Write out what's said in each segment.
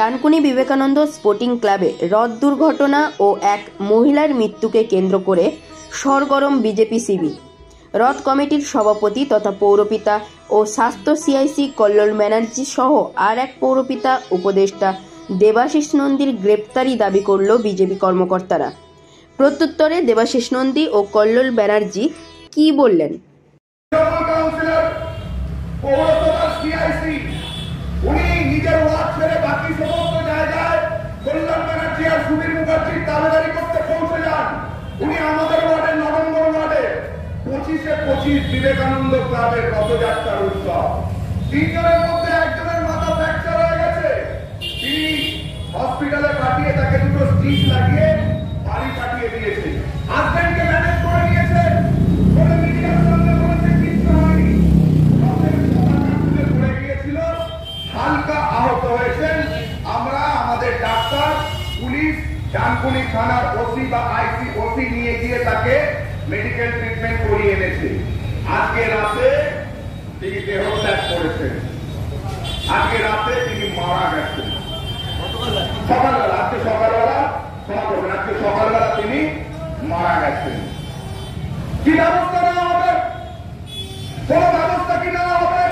Dankuni Vivekananda sporting ক্লাবে রথ দুর্ঘটনা ও এক মহিলার মৃত্যুকে কেন্দ্র করে সরগরম বিজেপি শিবির। রথ কমিটির সভাপতি তথা পৌরপিতা ও স্বাস্থ্য সিআইসি কল্লোল ব্যানার্জি সহ আর এক পৌরপিতা উপদেষ্টা দেবাশিস নন্দীর গ্রেপ্তারি দাবি করল বিজেপি কর্মকর্তারা। প্রত্যুত্তরে দেবাশিস নন্দী ও কল্লোল ব্যানার্জি কি বললেন? উনি নিজের ওয়ার্ড ছেড়ে বাকি সমস্ত জায়গায় কল্যাণ ব্যানার্জি আর সুধীর মুখার্জির দাবিদারি করতে পৌঁছে যান। উনি আমাদের ওয়ার্ডে 9 নম্বর ওয়ার্ডে 25-25 বিবেকানন্দ ক্লাবের রথযাত্রার উৎসব। তিনজনের মধ্যে একজনের মাথা ফ্র্যাকচার হয়ে গেছে, তিনি হসপিটালে পাঠিয়ে তাকে দুটো স্টিচ লাগিয়ে বাড়ি পাঠিয়ে দিয়েছে। হাজব্যান্ডকে ম্যানেজ করে নিয়েছেন, করে মিডিয়ার সামনে বলেছে কিচ্ছু হয়নি। পড়ে গিয়েছিল, হালকা আহত হয়েছেন। আমরা আমাদের ডাক্তার, পুলিশ, ডানকুনি থানার ওসি বা আইসি ওসি নিয়ে গিয়ে তাকে মেডিকেল ট্রিটমেন্ট করিয়ে এনেছি। আজকে রাতে তিনি দেহত্যাগ করেছেন, আজকে রাতে তিনি মারা গেছেন। সকালবেলা, আজকে সকালবেলা আজকে সকালবেলা তিনি মারা গেছেন। কি ব্যবস্থা নেওয়া হবে? কোন ব্যবস্থা কি নেওয়া হবে?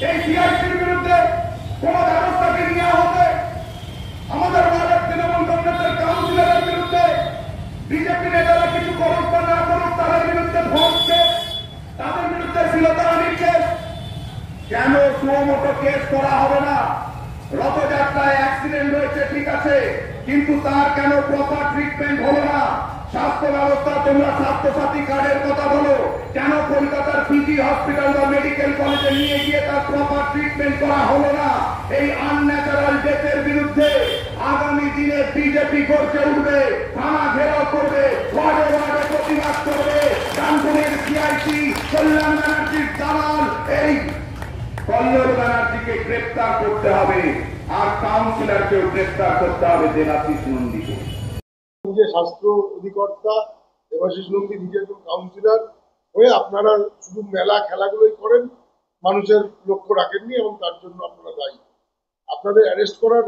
এই সিআইসির বিরুদ্ধে কোন ব্যবস্থা কি নেওয়া হবে? আমাদের ওয়ার্ডের তৃণমূল কংগ্রেসের কাউন্সিলরের বিরুদ্ধে বিজেপি নেতারা কিছু করুক বা না করুক, তাদের বিরুদ্ধে ভোটকে, তাদের বিরুদ্ধে শ্লীলতাহানির কেস কেন সুমোটো কেস করা হবে না? রথযাত্রায় অ্যাক্সিডেন্ট হয়েছে ঠিক আছে, কিন্তু তার কেন প্রপার ট্রিটমেন্ট হলো না? স্বাস্থ্য ব্যবস্থা, তোমরা স্বাস্থ্যসাথী কার্ডের কথা বলো, কেন কলকাতার পিজি হসপিটাল বা মেডিকেল কলেজে নিয়ে গিয়ে তার প্রপার ট্রিটমেন্ট করা হলো না? এই আনন্যাচারাল ডেথের বিরুদ্ধে আগামী দিনে বিজেপি গর্জে উঠবে, থানা ঘেরাও করবে, ওয়ার্ডে ওয়ার্ডে প্রতিবাদ করবে। ডানকুনির সিআইসি কল্যাণ ব্যানার্জির দালাল এই কল্লোল ব্যানার্জিকে গ্রেপ্তার করতে হবে, আর কাউন্সিলরকেও গ্রেপ্তার করতে হবে দেবাশিস নন্দীকে। নিজে স্বাস্থ্য অধিকর্তা দেবাশিস নন্দী নিজে একজন কাউন্সিলর হয়ে আপনারা শুধু মেলা খেলাগুলোই করেন, মানুষের লক্ষ্য রাখেননি এবং তার জন্য আপনারা দায়ী। আপনাদের অ্যারেস্ট করার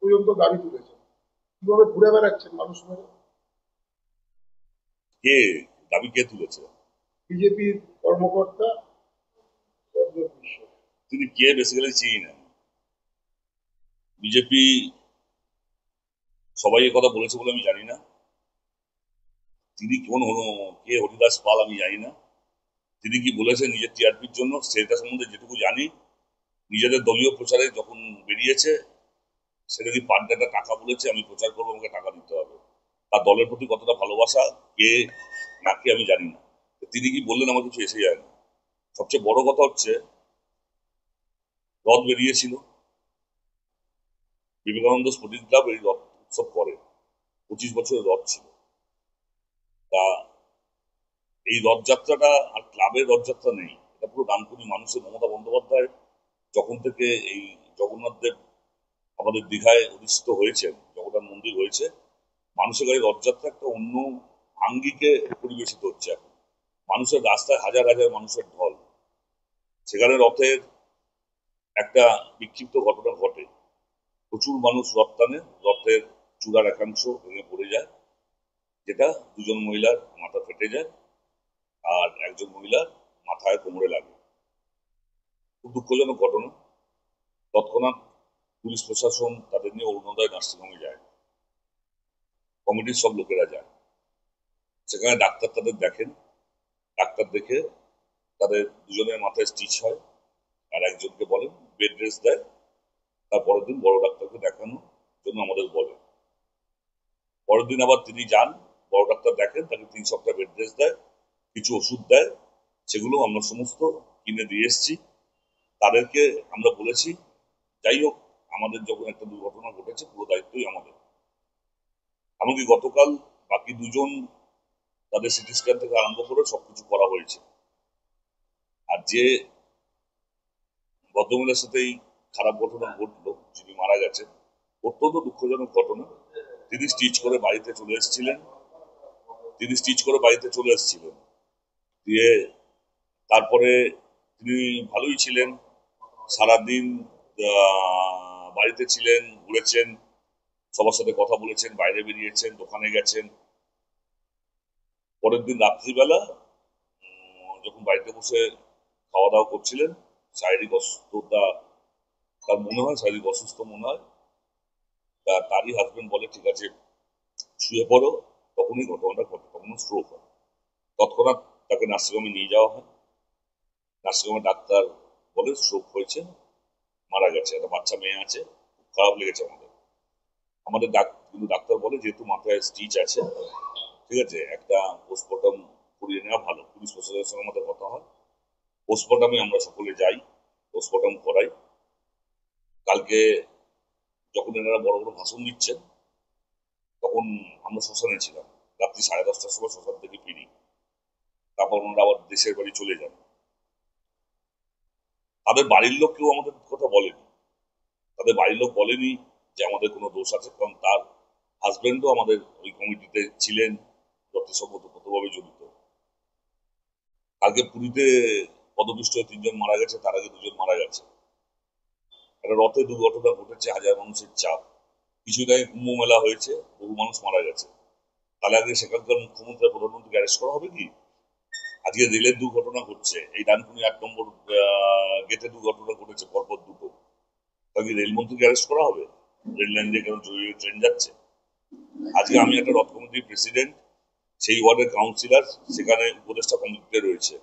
পর্যন্ত দাবি তুলেছেন, কিভাবে ঘুরে বেড়াচ্ছেন মানুষ মেরে? কে দাবি কে তুলেছে? বিজেপির কর্মকর্তা। তিনি কে বেসিক্যালি চিনি না। বিজেপি সবাই এ কথা বলেছে বলে আমি জানি না। তিনি কোন কে হরিদাস পাল আমি জানি না। তিনি কি বলেছেন নিজের টিআরপির জন্য সেটা সম্বন্ধে যেটুকু জানি, নিজেদের দলীয় প্রচারে যখন বেরিয়েছে সেটা কি পার ডাটা টাকা বলেছে, আমি প্রচার করবো, আমাকে টাকা দিতে হবে। তার দলের প্রতি কতটা ভালোবাসা কে না কে আমি জানি না। তিনি কি বললেন আমার কিছু এসে যায় না। সবচেয়ে বড় কথা হচ্ছে রথ বেরিয়েছিল, বিবেকানন্দ স্পোর্টিং ক্লাব এই রথ উৎসব করে, 25 বছরের রথ ছিল। তা এই রথযাত্রাটা আর ক্লাবের রথযাত্রা নেই, এটা পুরো ডানকুনি মানুষের। মমতা বন্দ্যোপাধ্যায় যখন থেকে এই জগন্নাথ দেব আমাদের দীঘায় অধিষ্ঠিত হয়েছেন, জগন্নাথ মন্দির হয়েছে, মানুষের গাড়ি রথযাত্রা একটা অন্য আঙ্গিকে পরিবেশিত হচ্ছে। এখন মানুষের রাস্তায় হাজার হাজার মানুষের ঢল, সেখানে রথের একটা বিক্ষিপ্ত ঘটনা ঘটে, প্রচুর মানুষ রথ টানে, রথের চূড়ার একাংশ ভেঙে পড়ে যায়, যেটা দুজন মহিলার মাথা ফেটে যায় আর একজন মহিলার মাথায় কোমরে লাগে। খুব দুঃখজনক ঘটনা। তৎক্ষণাৎ পুলিশ প্রশাসন তাদের নিয়ে অরুণোদয় নার্সিংহোমে যায়, কমিটির সব লোকেরা যায়, সেখানে ডাক্তার তাদের দেখেন, ডাক্তার দেখে তাদের দুজনের মাথায় স্টিচ হয় আর একজনকে বলেন বেড রেস্ট দেয়। তারপরের দিন বড় ডাক্তারকে দেখানোর জন্য আমাদের বলে, পরের দিন আবার তিনি যান, বড় ডাক্তার দেখেন, তাকে 3 সপ্তাহ বেড রেস্ট দেয়, কিছু ওষুধ দেয়, সেগুলো আমরা সমস্ত কিনে দিয়ে এসছি। তাদেরকে আমরা বলেছি যাই হোক, আমাদের যখন একটা দুর্ঘটনা ঘটেছে পুরো দায়িত্বই আমাদের। এমনকি গতকাল বাকি দুজন তাদের সিটি স্ক্যান থেকে আরম্ভ করে সবকিছু করা হয়েছে। আর যে ভদ্রমহিলার সাথেই খারাপ ঘটনা ঘটলো, যিনি মারা গেছেন, অত্যন্ত দুঃখজনক ঘটনা। তিনি স্টিচ করে বাড়িতে চলে এসেছিলেন, দিয়ে তারপরে তিনি ভালোই ছিলেন, সারাদিন বাড়িতে ছিলেন, ঘুরেছেন, সবার সাথে কথা বলেছেন, বাইরে বেরিয়েছেন, দোকানে গেছেন। পরের দিন রাত্রিবেলা যখন বাড়িতে বসে খাওয়া দাওয়া করছিলেন, শারীরিক অসুস্থতা, তার মনে হয় শারীরিক অসুস্থ মনে হয়, তারই হাজবেন্ড বলে ঠিক আছে শুয়ে পড়ো। তখনই ঘটনাটা ঘটে, তখন স্ট্রোক হয়। তৎক্ষণাৎ তাকে নার্সিংহোমে নিয়ে যাওয়া হয়। নার্সিংহোমে ডাক্তার বলে স্ট্রোক হয়েছে, মারা গেছে। একটা বাচ্চা মেয়ে আছে, খুব খারাপ লেগেছে আমাদের। কিন্তু ডাক্তার বলে যেহেতু মাথায় স্টিচ আছে, ঠিক আছে, একটা পোস্টমর্টম করিয়ে নেওয়া ভালো। পুলিশ প্রশাসনের সঙ্গে আমাদের কথা হয়, পোস্টমর্টমে আমরা সকলে যাই, পোস্টমর্টম করাই। কালকে যখন এনারা বড় বড় ভাষণ দিচ্ছেন, তখন আমরা শ্মশানে ছিলাম। রাত্রি 10:30টার সময় শ্মশান থেকে ফিরি, তারপর ওনারা আবার দেশের বাড়ি চলে যান। তাদের বাড়ির লোক কেউ আমাদের কথা বলেনি, তাদের বাড়ির লোক বলেনি যে আমাদের কোনো দোষ আছে, কারণ তার হাজবেন্ডও আমাদের ওই কমিটিতে ছিলেন, যথাসম্ভবতভাবে জড়িত। আগে পুরীতে পদপিষ্ট হয়ে 3 জন মারা গেছে, তার আগে 2 জন মারা গেছে। একটা রথে দুর্ঘটনা ঘটেছে, হাজার মানুষের চাপ। কিছুদিন আগে কুম্ভ মেলা হয়েছে, বহু মানুষ মারা গেছে। তাহলে আগে সেখানকার মুখ্যমন্ত্রী প্রধানমন্ত্রীকে অ্যারেস্ট করা হবে কি? আজকে রেলের দুর্ঘটনা ঘটছে, এই ডানকুনি 8 নম্বর গেটে দুর্ঘটনা ঘটেছে পরপর দুটো। তাকে রেলমন্ত্রীকে অ্যারেস্ট করা হবে? রেল লাইন দিয়ে কেন জরুরি ট্রেন যাচ্ছে? আজকে আমি একটা রথ কমিটির প্রেসিডেন্ট, সেই ওয়ার্ডের কাউন্সিলর, সেখানে উপদেষ্টা কমিটিতে রয়েছে।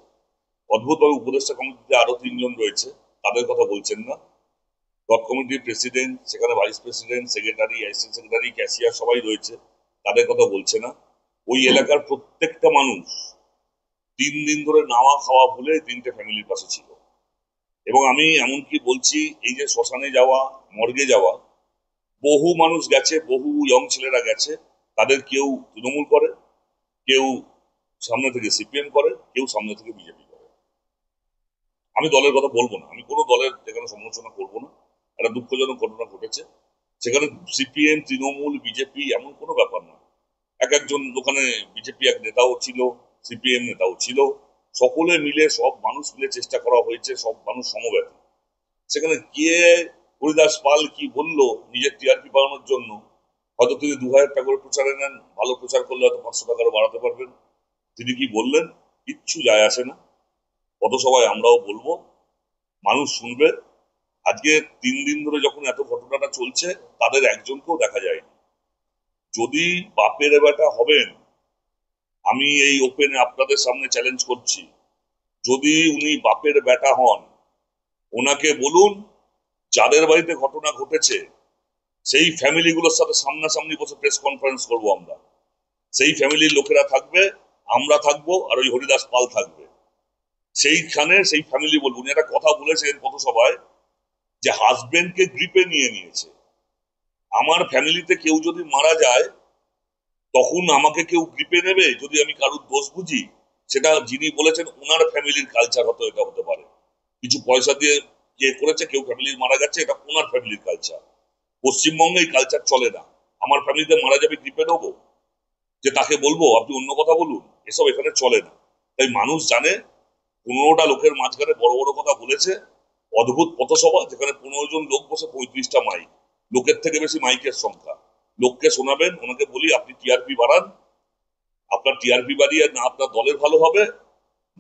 অদ্ভুতভাবে উপদেষ্টা কমিটিতে আরো 3 জন রয়েছে, তাদের কথা বলছেন না। রথ কমিটির প্রেসিডেন্ট, সেখানে vice president, secretary, assistant secretary, cashier সবাই রয়েছে, তাদের কথা বলছে না। ওই এলাকার প্রত্যেকটা মানুষ 3 দিন ধরে নাওয়া খাওয়া ভুলে 3টে ফ্যামিলির পাশে ছিল। এবং আমি এমনকি বলছি, এই যে শ্মশানে যাওয়া, মর্গে যাওয়া, বহু মানুষ গেছে, বহু ইয়ং ছেলেরা গেছে, তাদের কেউ তৃণমূল করে, কেউ সামনে থেকে সিপিএম করে, কেউ সামনে থেকে বিজেপি করে। আমি দলের কথা বলবো না, আমি কোনো দলের এখানে সমালোচনা করবো না। একটা দুঃখজনক ঘটনা ঘটেছে, সেখানে সিপিএম, তৃণমূল, বিজেপি এমন কোনো ব্যাপার না। একজন ওখানে বিজেপি এক নেতাও ছিল, সিপিএম নেতাও ছিল, সকলে মিলে, সব মানুষ মিলে চেষ্টা করা হয়েছে, সব মানুষ সমব্যথী। সেখানে কে হরিদাস পাল কি বললো নিজের টিআরপি বাড়ানোর জন্য, হয়তো তিনি 2000 টাকা করে প্রচারে নেন, ভালো প্রচার করলে হয়তো 500 টাকারও বাড়াতে পারবেন। তিনি কি বললেন কিচ্ছু যায় আসে না, পথসভায় আমরাও বলবো, মানুষ শুনবে। আজকে 3 দিন ধরে যখন এত ঘটনাটা চলছে, তাদের একজনকেও দেখা যায়নি। যদি বাপের বেটা হবেন, আমি এই ওপেনে আপনাদের সামনে চ্যালেঞ্জ করছি, যদি উনি বাপের বেটা হন, ওনাকে বলুন যাদের বাড়িতে ঘটনা ঘটেছে সেই ফ্যামিলিগুলোর সাথে সামনাসামনি বসে প্রেস কনফারেন্স করবো আমরা। সেই ফ্যামিলির লোকেরা থাকবে, আমরা থাকবো, আর ওই হরিদাস পাল থাকবে। সেইখানে সেই ফ্যামিলি বলবো, উনি একটা কথা বলেছেন পথসভায়, যে হাজবেন্ডকে গ্রিপে নিয়ে নিয়েছে। আমার ফ্যামিলিতে কেউ যদি মারা যায়, তখন আমাকে কেউ গ্রিপে নেবে যদি আমি কারুর দোষ বুঝি? সেটা যিনি বলেছেন ওনার ফ্যামিলির কালচার হতো, এটা হতে পারে। কিছু পয়সা দিয়ে কে করেছে, কেউ ফ্যামিলির মারা গেছে, এটা ওনার ফ্যামিলির কালচার। পশ্চিমবঙ্গে এই কালচার চলে না। আমার ফ্যামিলিতে মারা যাবে গ্রিপে নেবো, যে তাকে বলবো আপনি অন্য কথা বলুন? এসব এখানে চলে না। তাই মানুষ জানে 15টা লোকের মাঝখানে বড় বড় কথা বলেছে। অদ্ভুত পথসভা, যেখানে 15 জন লোক বসে 35টা মাইক, লোকের থেকে বেশি মাইকের সংখ্যা। লোককে শোনাবেন, ওনাকে বলি আপনি টিআরপি বাড়ান। আপনার টিআরপি বাড়িয়ে না আপনার দলের ভালো হবে,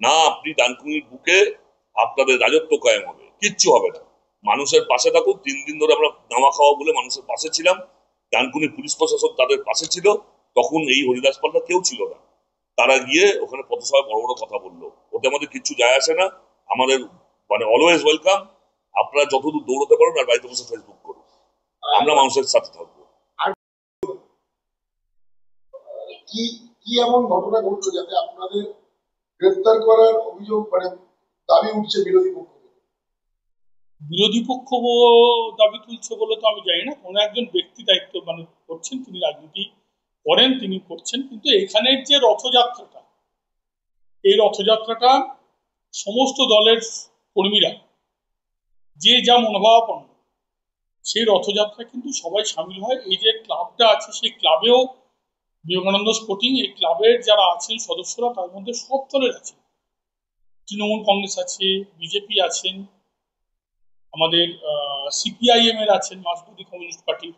না আপনি ডানকুনির বুকে আপনাদের রাজত্ব কায়েম হবে, কিচ্ছু হবে না। মানুষের পাশে থাকুন। 3 দিন ধরে আমরা নামা খাওয়া বলে মানুষের পাশে ছিলাম, ডানকুনি পুলিশ প্রশাসন তাদের পাশে ছিল। তখন এই হরিদাস পাল্লা কেউ ছিল না, তারা গিয়ে ওখানে পথসভায় বড় বড় কথা বললো। ওতে আমাদের কিচ্ছু যায় আসে না। আমাদের মানে অলওয়েজ ওয়েলকাম। আপনারা যতদূর দৌড়তে পারেন, আর বাড়িতে বসে ফেসবুক করুন, আমরা মানুষের সাথে থাকবো। কি কি এমন ঘটনা ঘটলো যাতে আপনাদের গ্রেফতার করার অভিযোগ মানে দাবি উঠছে বিরোধী পক্ষ? বিরোধী পক্ষ দাবি তুলছে বলে তো আমি জানি না। কোনো একজন ব্যক্তি দায়িত্ব মানে করছেন, তিনি রাজনীতি করেন, তিনি করছেন। কিন্তু এখানের যে রথযাত্রাটা, এই রথযাত্রাটা সমস্ত দলের কর্মীরা যে যা মনোভাবাপন্ন, সেই রথযাত্রা কিন্তু সবাই সামিল হয়। এই যে ক্লাবটা আছে, সেই ক্লাবেও বিবেকানন্দ স্পোর্টিং, এই ক্লাবের যারা আছেন সদস্যরা, তার মধ্যে সব দলের আছে। তৃণমূল কংগ্রেস আছে, বিজেপি আছেন, আমাদের সিপিআইএম এর আছেন, মার্কসবাদী কমিউনিস্ট পার্টির।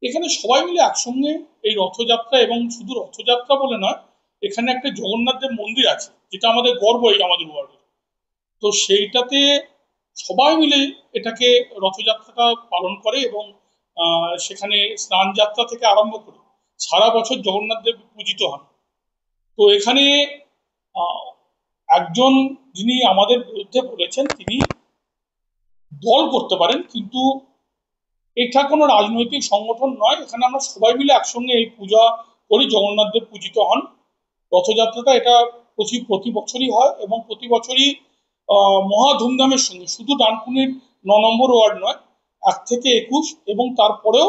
এখানে সবাই মিলে একসঙ্গে এই রথযাত্রা, এবং শুধু রথযাত্রা বলে নয়, এখানে একটা জগন্নাথ দেব মন্দির আছে, যেটা আমাদের গর্ব এই আমাদের ওয়ার্ডের। তো সেইটাতে সবাই মিলে এটাকে রথযাত্রাটা পালন করে, এবং সেখানে স্নান যাত্রা থেকে আরম্ভ করে সারা বছর জগন্নাথ দেব পূজিত হন। তো এখানে একজন যিনি আমাদের বিরুদ্ধে বলেছেন, তিনি দল করতে পারেন, কিন্তু এটা কোনো রাজনৈতিক সংগঠন নয়। এখানে আমরা সবাই মিলে একসঙ্গে এই পূজা করি, জগন্নাথ দেব পূজিত হন। রথযাত্রাটা এটা প্রতি বছরই হয়, এবং প্রতি বছরই মহা ধুমধামের সঙ্গে, শুধু ডানকুনির 9 নম্বর ওয়ার্ড নয়, 1 থেকে 21 এবং তারপরেও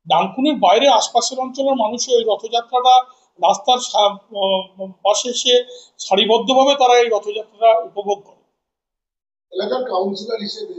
ডানকুনির বাইরে আশপাশের অঞ্চলের মানুষও এই রথযাত্রাটা রাস্তার পাশে এসে সারিবদ্ধভাবে তারা এই রথযাত্রা উপভোগ করে। এলাকার কাউন্সিলর হিসেবে